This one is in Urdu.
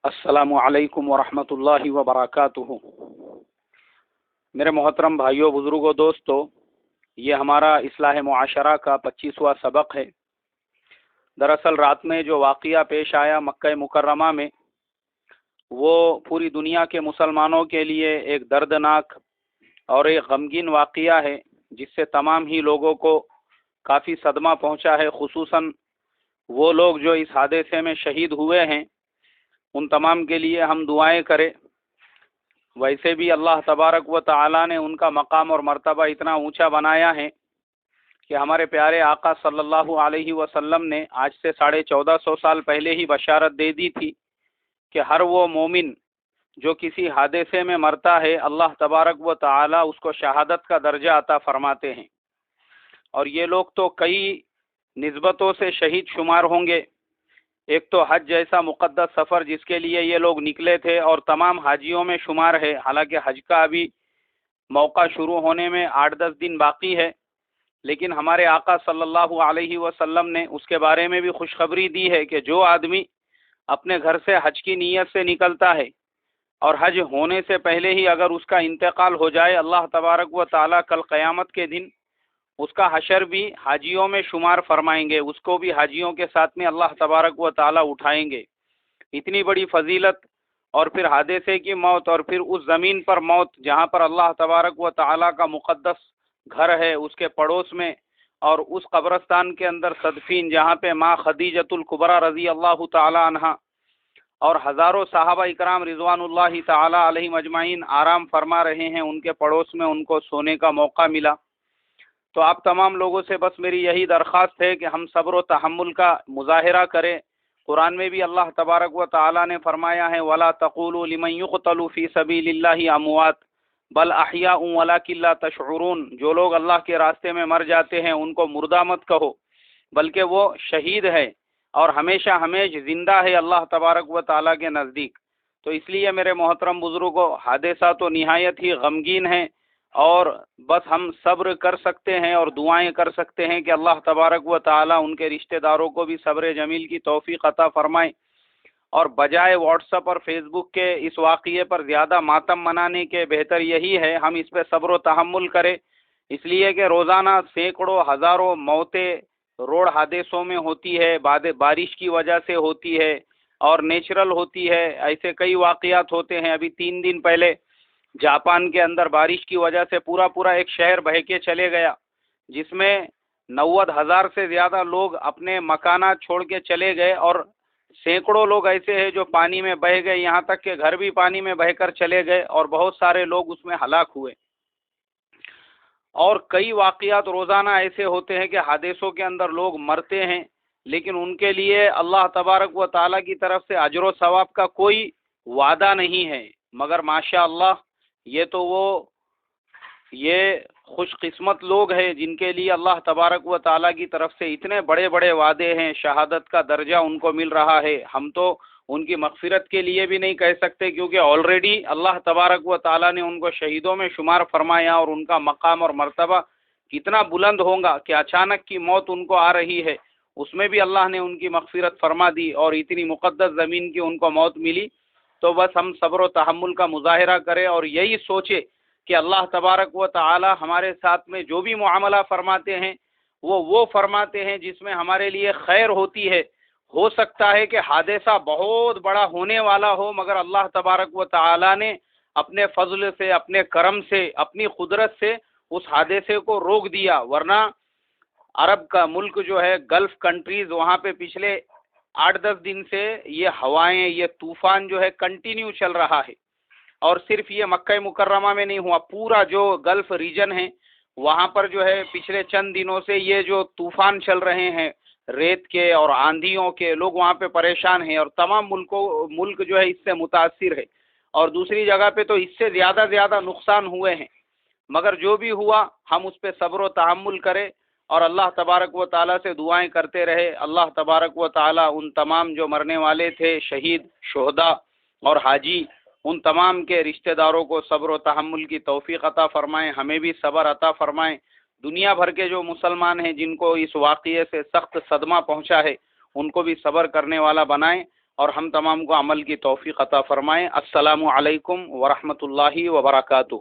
السلام علیکم ورحمۃ اللہ وبرکاتہ۔ میرے محترم بھائیوں، بزرگوں، دوستو، یہ ہمارا اصلاح معاشرہ کا 25واں سبق ہے۔ دراصل رات میں جو واقعہ پیش آیا مکہ مکرمہ میں، وہ پوری دنیا کے مسلمانوں کے لیے ایک دردناک اور ایک غمگین واقعہ ہے، جس سے تمام ہی لوگوں کو کافی صدمہ پہنچا ہے، خصوصاً وہ لوگ جو اس حادثے میں شہید ہوئے ہیں، ان تمام کے لیے ہم دعائیں کریں۔ ویسے بھی اللہ تبارک و تعالی نے ان کا مقام اور مرتبہ اتنا اونچا بنایا ہے کہ ہمارے پیارے آقا صلی اللہ علیہ وسلم نے آج سے 1450 سال پہلے ہی بشارت دے دی تھی کہ ہر وہ مومن جو کسی حادثے میں مرتا ہے، اللہ تبارک و تعالی اس کو شہادت کا درجہ عطا فرماتے ہیں، اور یہ لوگ تو کئی نسبتوں سے شہید شمار ہوں گے۔ ایک تو حج جیسا مقدس سفر جس کے لیے یہ لوگ نکلے تھے اور تمام حاجیوں میں شمار ہے، حالانکہ حج کا ابھی موقع شروع ہونے میں 8-10 دن باقی ہے، لیکن ہمارے آقا صلی اللہ علیہ وسلم نے اس کے بارے میں بھی خوشخبری دی ہے کہ جو آدمی اپنے گھر سے حج کی نیت سے نکلتا ہے اور حج ہونے سے پہلے ہی اگر اس کا انتقال ہو جائے، اللہ تبارک و تعالی کل قیامت کے دن اس کا حشر بھی حاجیوں میں شمار فرمائیں گے، اس کو بھی حاجیوں کے ساتھ میں اللہ تبارک و تعالی اٹھائیں گے۔ اتنی بڑی فضیلت، اور پھر حادثے کی موت، اور پھر اس زمین پر موت جہاں پر اللہ تبارک و تعالی کا مقدس گھر ہے، اس کے پڑوس میں، اور اس قبرستان کے اندر تدفین جہاں پہ ماں خدیجۃ الکبریٰ رضی اللہ تعالی عنہا اور ہزاروں صحابہ اکرام رضوان اللہ تعالی علیہم اجمعین آرام فرما رہے ہیں، ان کے پڑوس میں ان کو سونے کا موقع ملا۔ تو آپ تمام لوگوں سے بس میری یہی درخواست ہے کہ ہم صبر و تحمل کا مظاہرہ کریں۔ قرآن میں بھی اللہ تبارک و تعالی نے فرمایا ہے وَلَا تَقُولُوا لِمَن يُقْتَلُ فِي سَبِيلِ اللَّهِ أَمْوَاتٌ بَلْ أَحْيَاءٌ وَلَٰكِن لَّا تَشْعُرُونَ، جو لوگ اللہ کے راستے میں مر جاتے ہیں ان کو مردہ مت کہو، بلکہ وہ شہید ہے اور ہمیشہ ہمیش زندہ ہے اللہ تبارک و تعالی کے نزدیک۔ تو اس لیے میرے محترم بزرگوں، حادثہ تو نہایت ہی غمگین ہے، اور بس ہم صبر کر سکتے ہیں اور دعائیں کر سکتے ہیں کہ اللہ تبارک و تعالی ان کے رشتہ داروں کو بھی صبر جمیل کی توفیق عطا فرمائے، اور بجائے واٹس ایپ اور فیس بک کے اس واقعے پر زیادہ ماتم منانے کے بہتر یہی ہے ہم اس پہ صبر و تحمل کریں، اس لیے کہ روزانہ سینکڑوں ہزاروں موتیں روڈ حادثوں میں ہوتی ہے، بارش کی وجہ سے ہوتی ہے اور نیچرل ہوتی ہے، ایسے کئی واقعات ہوتے ہیں۔ ابھی 3 دن پہلے جاپان کے اندر بارش کی وجہ سے پورا ایک شہر بہہ کے چلے گیا، جس میں 90,000 سے زیادہ لوگ اپنے مکانات چھوڑ کے چلے گئے، اور سینکڑوں لوگ ایسے ہیں جو پانی میں بہہ گئے، یہاں تک کہ گھر بھی پانی میں بہہ کر چلے گئے، اور بہت سارے لوگ اس میں ہلاک ہوئے۔ اور کئی واقعات روزانہ ایسے ہوتے ہیں کہ حادثوں کے اندر لوگ مرتے ہیں، لیکن ان کے لیے اللہ تبارک و تعالی کی طرف سے اجر و ثواب کا کوئی وعدہ نہیں ہے، مگر ماشاء اللہ یہ خوش قسمت لوگ ہیں جن کے لیے اللہ تبارک و تعالی کی طرف سے اتنے بڑے بڑے وعدے ہیں، شہادت کا درجہ ان کو مل رہا ہے۔ ہم تو ان کی مغفرت کے لیے بھی نہیں کہہ سکتے، کیونکہ آلریڈی اللہ تبارک و تعالی نے ان کو شہیدوں میں شمار فرمایا، اور ان کا مقام اور مرتبہ کتنا بلند ہوگا کہ اچانک کی موت ان کو آ رہی ہے، اس میں بھی اللہ نے ان کی مغفرت فرما دی، اور اتنی مقدس زمین کی ان کو موت ملی۔ تو بس ہم صبر و تحمل کا مظاہرہ کریں اور یہی سوچے کہ اللہ تبارک و تعالی ہمارے ساتھ میں جو بھی معاملہ فرماتے ہیں وہ فرماتے ہیں جس میں ہمارے لیے خیر ہوتی ہے۔ ہو سکتا ہے کہ حادثہ بہت بڑا ہونے والا ہو، مگر اللہ تبارک و تعالی نے اپنے فضل سے، اپنے کرم سے، اپنی قدرت سے اس حادثے کو روک دیا، ورنہ عرب کا ملک جو ہے، گلف کنٹریز، وہاں پہ پچھلے 8-10 دن سے یہ ہوائیں، یہ طوفان جو ہے کنٹینیو چل رہا ہے، اور صرف یہ مکہ مکرمہ میں نہیں ہوا، پورا جو گلف ریجن ہے وہاں پر جو ہے پچھلے چند دنوں سے یہ جو طوفان چل رہے ہیں ریت کے اور آندھیوں کے، لوگ وہاں پہ پریشان ہیں، اور تمام ملک جو ہے اس سے متاثر ہے، اور دوسری جگہ پہ تو اس سے زیادہ نقصان ہوئے ہیں، مگر جو بھی ہوا ہم اس پہ صبر و تحمل کریں اور اللہ تبارک و تعالیٰ سے دعائیں کرتے رہے۔ اللہ تبارک و تعالیٰ ان تمام جو مرنے والے تھے، شہید، شہداء اور حاجی، ان تمام کے رشتہ داروں کو صبر و تحمل کی توفیق عطا فرمائیں، ہمیں بھی صبر عطا فرمائیں۔ دنیا بھر کے جو مسلمان ہیں جن کو اس واقعے سے سخت صدمہ پہنچا ہے، ان کو بھی صبر کرنے والا بنائیں، اور ہم تمام کو عمل کی توفیق عطا فرمائیں۔ السلام علیکم ورحمۃ اللہ وبرکاتہ۔